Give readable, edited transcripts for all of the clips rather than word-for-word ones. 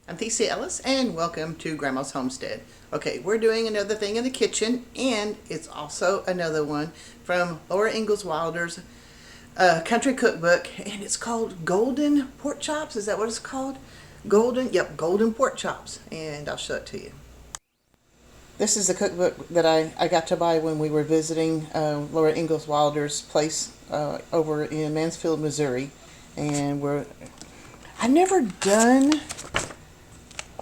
I'm theciaellis and welcome to Grandma's Homestead. Okay, we're doing another thing in the kitchen, and it's also another one from Laura Ingalls Wilder's country cookbook, and it's called Golden Pork Chops. Is that what it's called? Golden Pork Chops, and I'll show it to you. This is the cookbook that I got to buy when we were visiting Laura Ingalls Wilder's place over in Mansfield, Missouri, and I've never done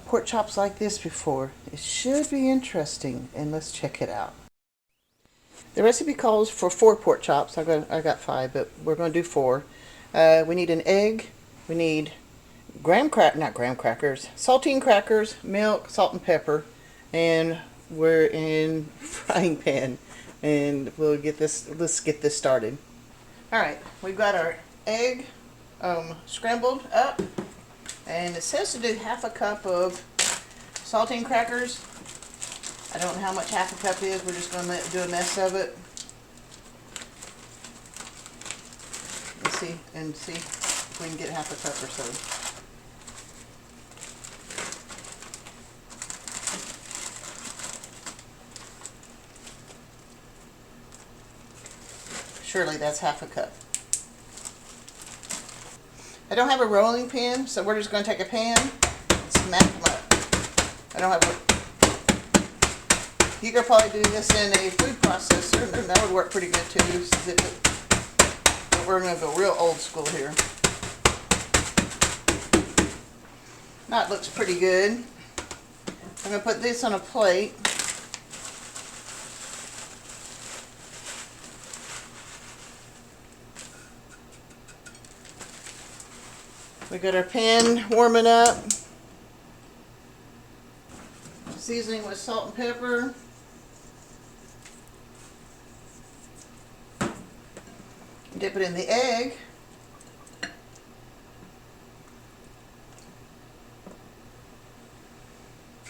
pork chops like this before. It should be interesting, and let's check it out. The recipe calls for 4 pork chops. I got 5, but we're going to do 4. We need an egg. We need saltine crackers, milk, salt and pepper, and we're in frying pan. And let's get this started. All right, we've got our egg scrambled up. And it says to do half a cup of saltine crackers. I don't know how much half a cup is. We're just going to do a mess of it. Let's see if we can get half a cup or so. Surely that's half a cup. I don't have a rolling pin, so we're just going to take a pan and smack them up. You could probably do this in a food processor, and that would work pretty good too. But we're going to go real old school here. Now it looks pretty good. I'm going to put this on a plate. We got our pan warming up. Seasoning with salt and pepper. Dip it in the egg.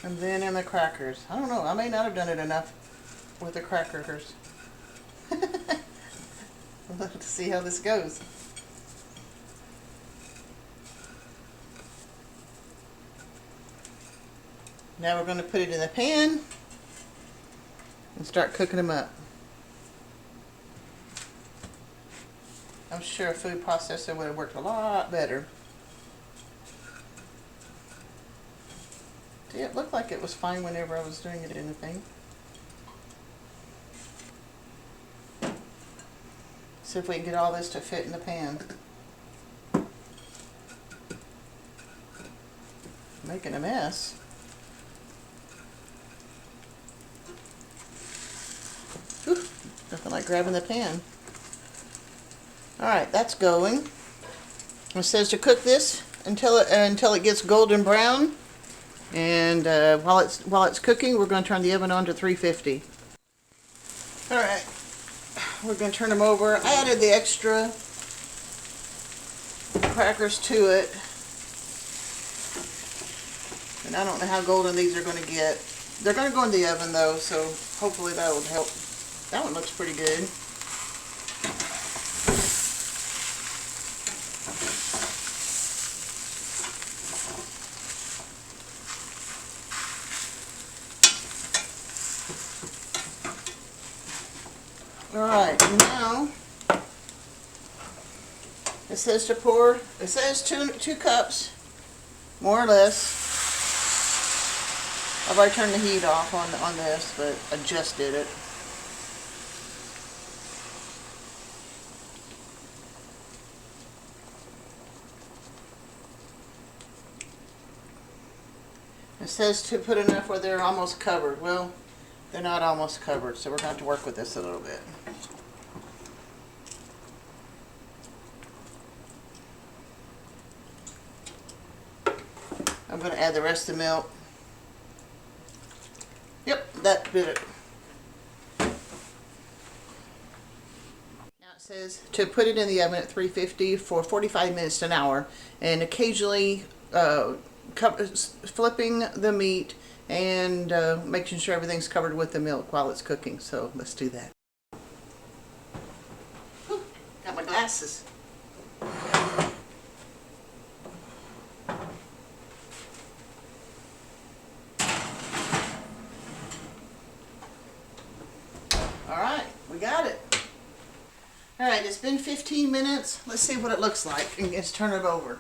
And then in the crackers. I don't know, I may not have done it enough with the crackers. We'll have to see how this goes. Now we're going to put it in the pan and start cooking them up. I'm sure a food processor would have worked a lot better. See, it looked like it was fine whenever I was doing it in the thing. See if we can get all this to fit in the pan. Making a mess. Nothing like grabbing the pan. Alright, that's going. It says to cook this until it gets golden brown. And while it's cooking, we're going to turn the oven on to 350. Alright, we're going to turn them over. I added the extra crackers to it. And I don't know how golden these are going to get. They're going to go in the oven though, so hopefully that will help. That one looks pretty good. Alright, now it says it says two cups, more or less. I've already turned the heat off on this, but I just did it. It says to put enough where they're almost covered. Well, they're not almost covered, so we're going to have to work with this a little bit. I'm going to add the rest of the milk. Yep, that did it. Now it says to put it in the oven at 350 for 45 minutes to an hour, and occasionally flipping the meat and making sure everything's covered with the milk while it's cooking. So let's do that. Whew, got my glasses. it's been 15 minutes. Let's see what it looks like and let's turn it over.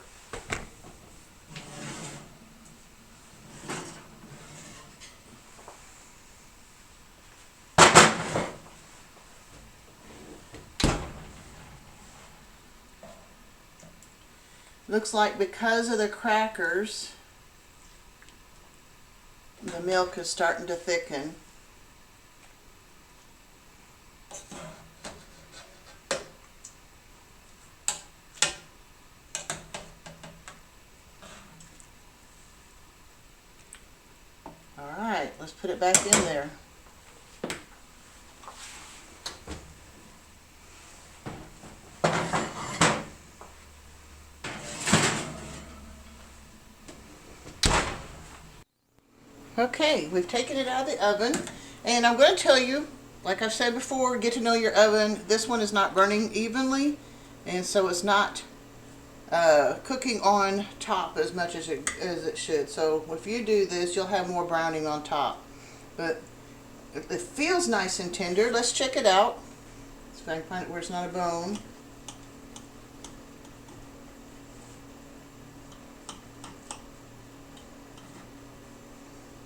Looks like because of the crackers, the milk is starting to thicken. All right, let's put it back in there. Okay, we've taken it out of the oven, and I'm going to tell you, like I've said before, get to know your oven. This one is not burning evenly, and so it's not cooking on top as much as it should. So if you do this, you'll have more browning on top. But it feels nice and tender. Let's check it out. Let's see if I can find it where it's not a bone.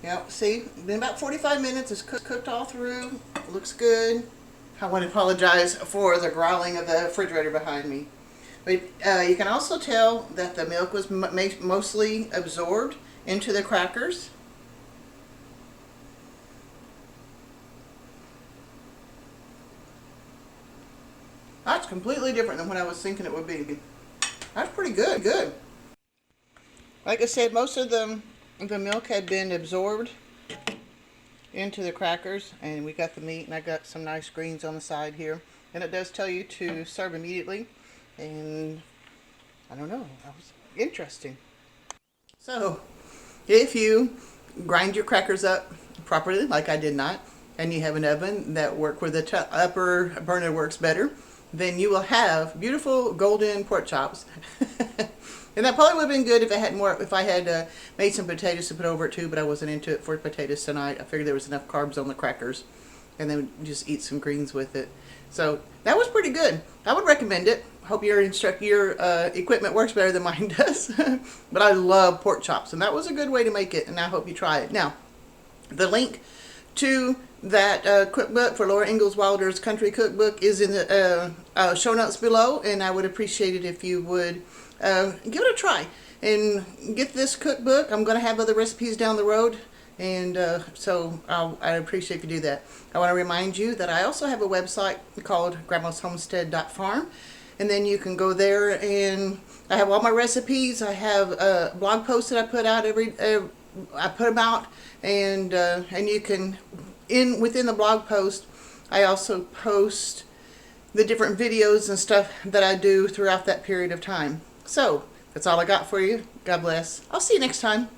Yep, see, been about 45 minutes. It's cooked all through. Looks good. I want to apologize for the growling of the refrigerator behind me. But you can also tell that the milk was mostly absorbed into the crackers. That's completely different than what I was thinking it would be. That's pretty good. Like I said, most of the milk had been absorbed into the crackers, and we got the meat, and I got some nice greens on the side here. And it does tell you to serve immediately, and I don't know, that was interesting. So if you grind your crackers up properly, like I did not, and you have an oven that works where the upper burner works better, then you will have beautiful golden pork chops. And that probably would have been good if I had made some potatoes to put over it too, but I wasn't into it for potatoes tonight. I figured there was enough carbs on the crackers, and then just eat some greens with it. So that was pretty good. I would recommend it. Hope your equipment works better than mine does. But I love pork chops, and that was a good way to make it, and I hope you try it. Now, the link to that cookbook for Laura Ingalls Wilder's Country Cookbook is in the show notes below, and I would appreciate it if you would give it a try and get this cookbook. I'm going to have other recipes down the road, and so I appreciate if you do that. I want to remind you that I also have a website called grandmashomestead.farm, and then you can go there, and I have all my recipes. I have blog posts that I put out I put them out, and you can within the blog post I also post the different videos and stuff that I do throughout that period of time. So that's all I got for you. God bless. I'll see you next time.